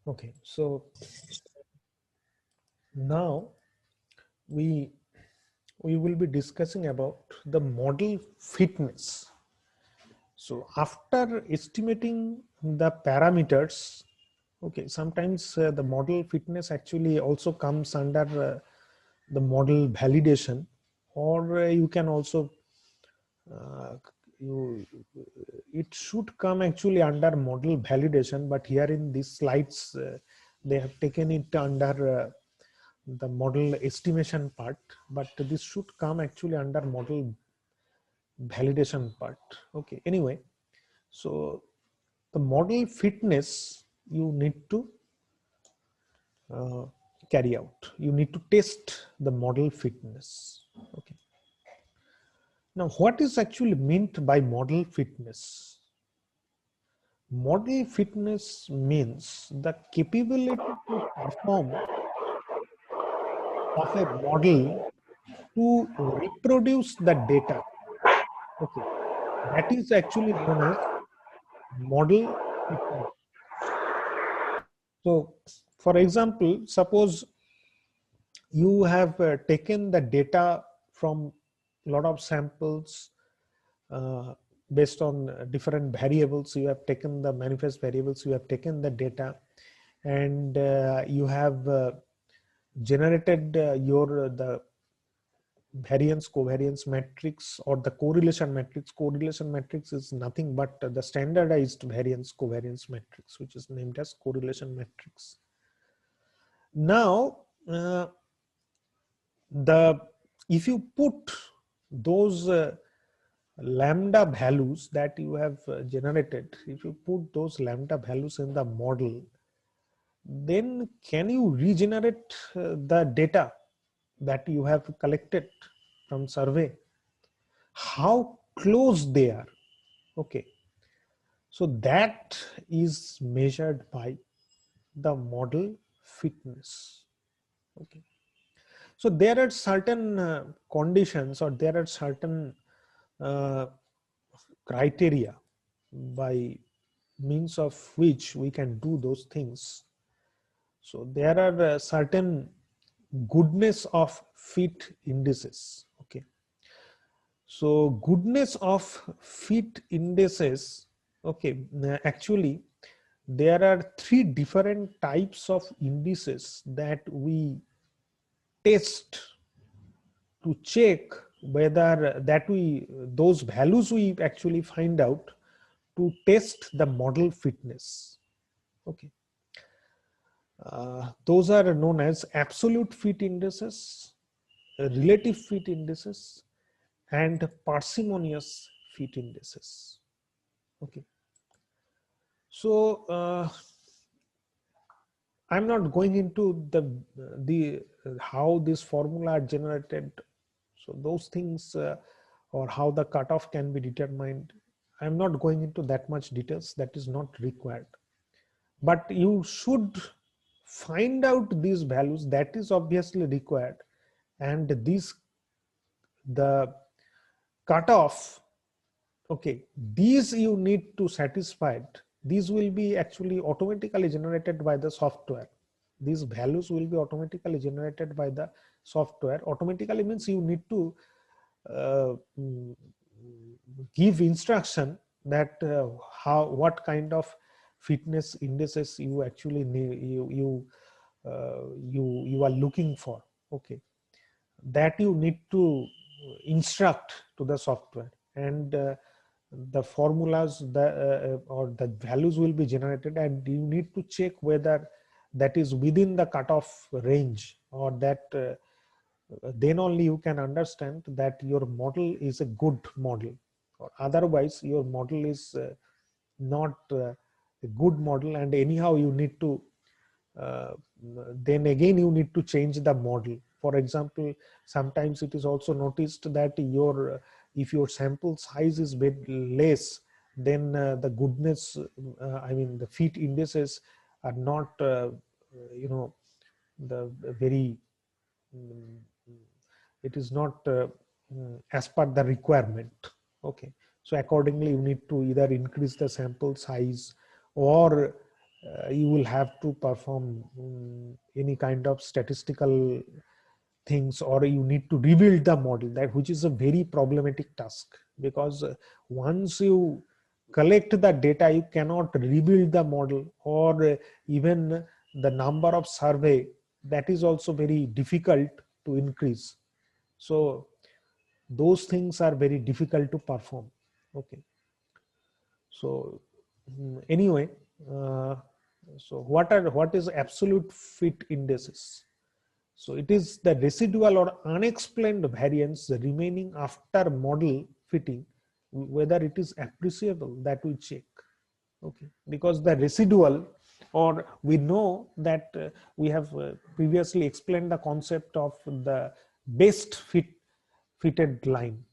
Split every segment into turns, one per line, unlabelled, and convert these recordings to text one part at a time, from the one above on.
Okay, so now we we will be discussing about the model fitness. So after estimating the parameters, okay, sometimes the model fitness actually also comes under the model validation, or you can also uh, you it should come actually under model validation, but here in these slides they have taken it under the model estimation part, but this should come actually under model validation part. Okay, anyway, so the model fitness you need to uh, carry out, you need to test the model fitness. Okay, now what is actually meant by model fitness? Model fitness means the capability to perform of a model to reproduce the data. Okay, that is actually known as model fitness. So, for example, suppose you have taken the data from a lot of samples uh, based on different variables. You have taken the manifest variables, you have taken the data, and you have generated your the variance covariance matrix or the correlation matrix. Correlation matrix is nothing but the standardized variance covariance matrix, which is named as correlation matrix. Now the if you put those lambda values that you have generated, if you put those lambda values in the model, then can you regenerate the data that you have collected from survey, how close they are? Okay, so that is measured by the model fitness. Okay, so there are certain conditions, or there are certain uh, criteria by means of which we can do those things. So there are certain goodness of fit indices. Okay, so goodness of fit indices. Okay, actually there are three different types of indices that we test to check whether that we those values we actually find out to test the model fitness. Okay, those are known as absolute fit indices, relative fit indices, and parsimonious fit indices. Okay, so I'm not going into the how this formula are generated. So those things, or how the cutoff can be determined, I'm not going into that much details. That is not required. But you should find out these values. That is obviously required, and these the cutoff. Okay, these you need to satisfy it. These will be actually automatically generated by the software. These values will be automatically generated by the software. Automatically means you need to uh, mm, give instruction that how what kind of fitness indices you actually need, you are looking for. Okay, that you need to instruct to the software, and the formulas or the values will be generated, and you need to check whether that is within the cutoff range, or that then only you can understand that your model is a good model, or otherwise your model is not a good model, and anyhow you need to uh, then again you need to change the model. For example, sometimes it is also noticed that your if your sample size is bit less, then the goodness, I mean the fit indices are not you know the very mm, it is not as per the requirement. Okay, so accordingly you need to either increase the sample size, or you will have to perform any kind of statistical things, or you need to rebuild the model, that which is a very problematic task, because once you collect the data, you cannot rebuild the model, or even the number of survey, that is also very difficult to increase. So those things are very difficult to perform. Okay. So anyway, uh, so what is absolute fit indices? So it is the residual or unexplained variance remaining after model fitting, whether it is appreciable, that we check. Okay, because the residual, or we know that we have previously explained the concept of the best fitted line.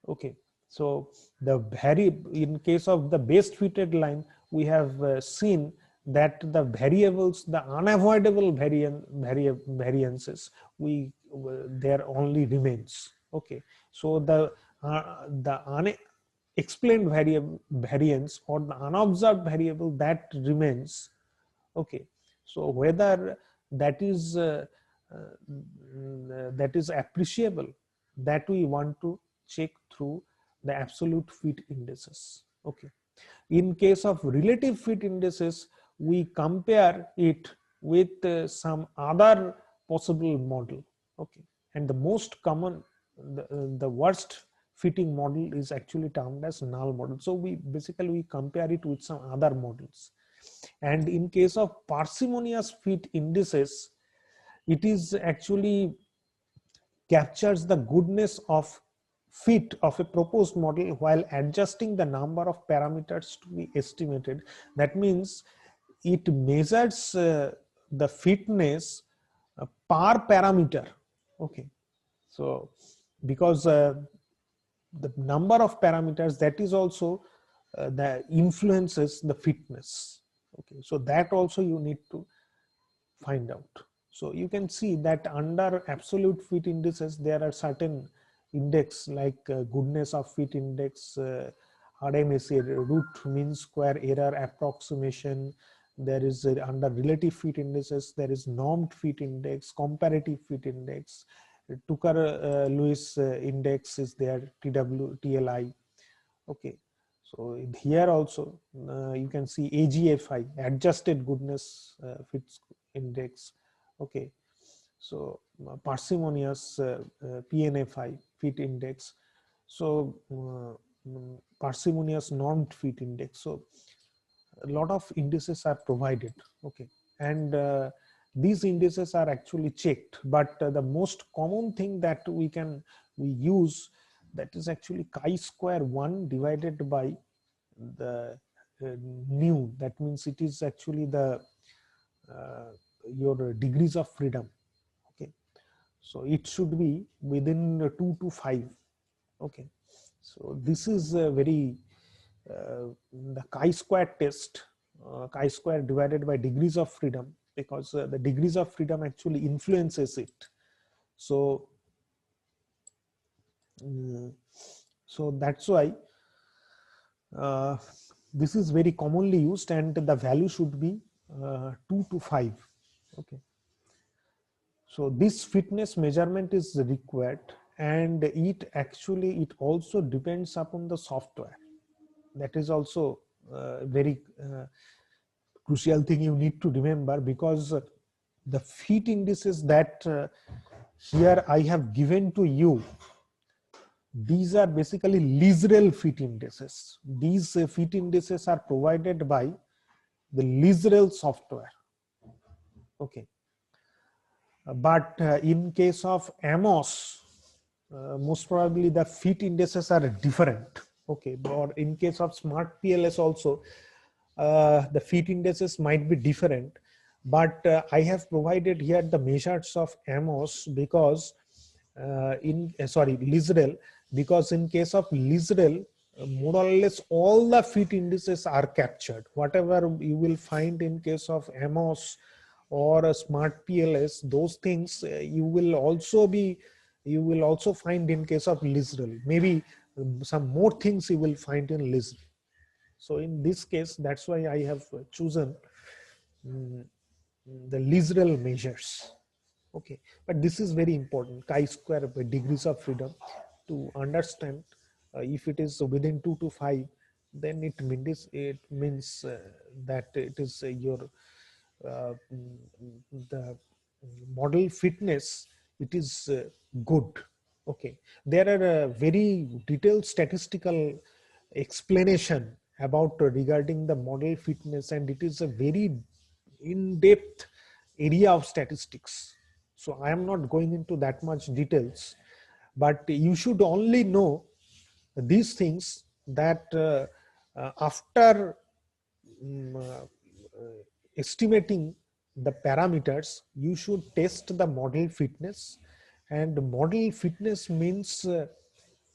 Okay, so in case of the best fitted line, we have seen that the variables, the unavoidable variances, we there only remains. Okay, so the unexplained variance, or the unobserved variable, that remains. Okay, so whether that is that is appreciable, that we want to check through the absolute fit indices. Okay, in case of relative fit indices, we compare it with some other possible model. Okay, and the most common, the worst fitting model is actually termed as null model. So we basically we compare it with some other models. And in case of parsimonious fit indices, it is actually captures the goodness of fit of a proposed model while adjusting the number of parameters to be estimated. That means it measures the fitness per parameter. Okay, so because the number of parameters, that is also the influences the fitness. Okay, so that also you need to find out. So you can see that under absolute fit indices, there are certain index like goodness of fit index, RMSE, root mean square error approximation. There is under relative fit indices, there is normed fit index, comparative fit index, Tucker-Lewis index is there, TLI. Okay, so here also you can see AGFI, adjusted goodness fits index. Okay, so parsimonious PNFI, fit index. So parsimonious normed fit index. So a lot of indices are provided. Okay, and these indices are actually checked, but the most common thing that we use, that is actually chi-square 1 divided by the nu. That means it is actually the uh, your degrees of freedom. Okay, so it should be within 2 to 5. Okay, so this is a very the chi-square test, chi-square divided by degrees of freedom, because the degrees of freedom actually influences it. So so that's why uh, this is very commonly used, and the value should be 2 to 5. Okay, so this fitness measurement is required, and it also depends upon the software. That is also very crucial thing you need to remember, because the fit indices that here I have given to you, these are basically Lisrel fit indices. These fit indices are provided by the Lisrel software. Okay, but in case of Amos, most probably the fit indices are different. Okay, or in case of smart PLS also, the fit indices might be different, but I have provided here the measures of Amos, because Lisrel, because in case of Lisrel, more or less all the fit indices are captured. Whatever you will find in case of Amos or a smart PLS, those things you will also find in case of Lisrel. Maybe some more things you will find in Lisrel. So in this case, that's why I have chosen mm, the Lizerel measures. Okay, but this is very important, chi-square degrees of freedom, to understand if it is within 2 to 5, then it means that it is your the model fitness, it is good. Okay, there are very detailed statistical explanation about regarding the model fitness, and it is a very in-depth area of statistics. So I am not going into that much details, but you should only know these things, that after estimating the parameters, you should test the model fitness. And model fitness means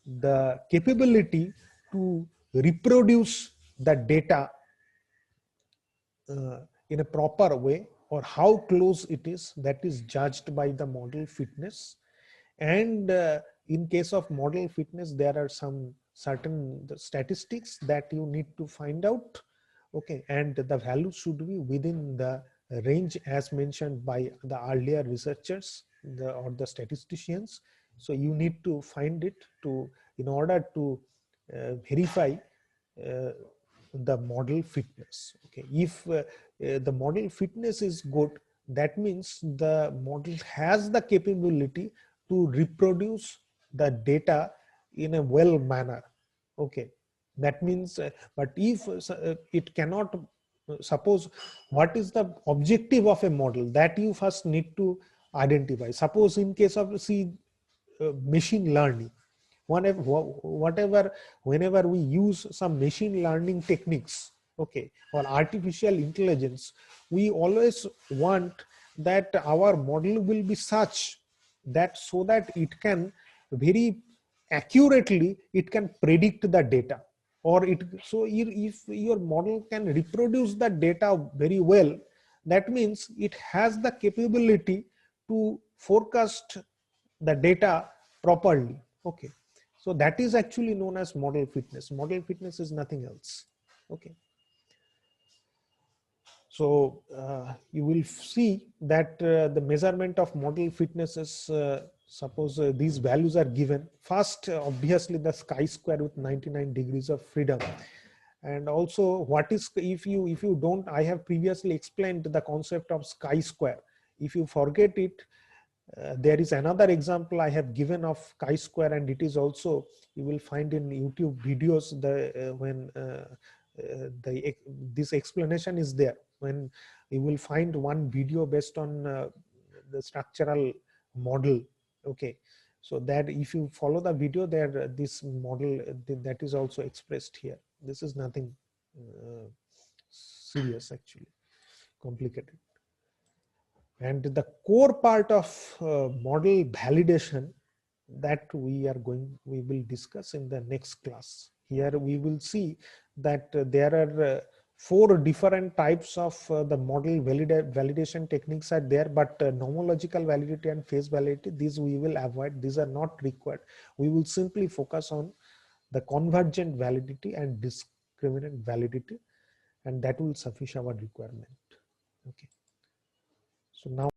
the capability to reproduce the data in a proper way, or how close it is, that is judged by the model fitness. And in case of model fitness, there are some certain statistics that you need to find out. Okay, and the value should be within the range as mentioned by the earlier researchers, or the statisticians. So you need to find it to, in order to verify uh, the model fitness. Okay, if the model fitness is good, that means the model has the capability to reproduce the data in a well manner. Okay, that means but if it cannot, suppose, what is the objective of a model, that you first need to identify. Suppose in case of, see, machine learning, whatever, whenever we use some machine learning techniques, okay, or artificial intelligence, we always want that our model will be such that, so that it can very accurately, it can predict the data, or it, so if your model can reproduce the data very well, that means it has the capability to forecast the data properly. Okay, so that is actually known as model fitness. Model fitness is nothing else. Okay, so you will see that the measurement of model fitness is, suppose these values are given. First, obviously the chi-square with 99 degrees of freedom. And also, what is, if you don't, I have previously explained the concept of chi-square. If you forget it, there is another example I have given of chi-square, and it is also, you will find in YouTube videos, the when the this explanation is there. When you will find one video based on the structural model. Okay, so that if you follow the video there, this model that is also expressed here. This is nothing serious, actually complicated. And the core part of model validation, that we will discuss in the next class. Here we will see that there are 4 different types of the model validation techniques are there, but nomological validity and phase validity, these we will avoid. These are not required. We will simply focus on the convergent validity and discriminant validity, and that will suffice our requirement. Okay, so now